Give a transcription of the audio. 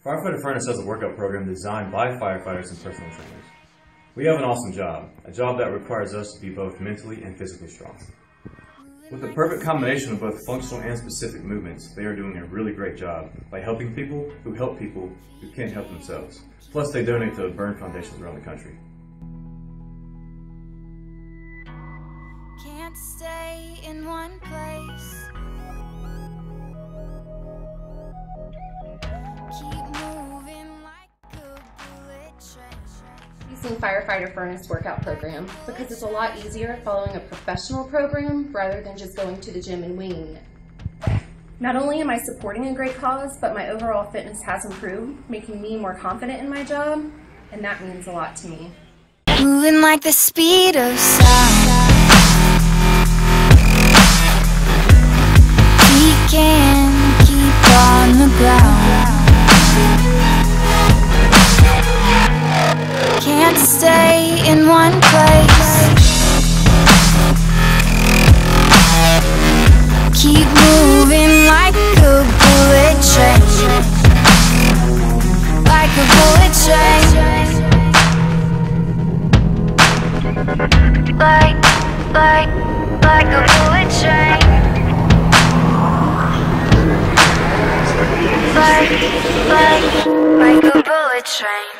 Firefighter Furnace has a workout program designed by firefighters and personal trainers. We have an awesome job, a job that requires us to be both mentally and physically strong. With the perfect combination of both functional and specific movements, they are doing a really great job by helping people who help people who can't help themselves. Plus, they donate to burn foundations around the country. Can't stay in one place. Keep moving like a bullet train. Using Firefighter Furnace workout program because it's a lot easier following a professional program rather than just going to the gym and winging it. Not only am I supporting a great cause, but my overall fitness has improved, making me more confident in my job, and that means a lot to me. Moving like the speed of sound. We can keep on the ground. Can't stay in one place. Keep moving like a bullet train. Like a bullet train. Like a bullet train. Like a bullet train.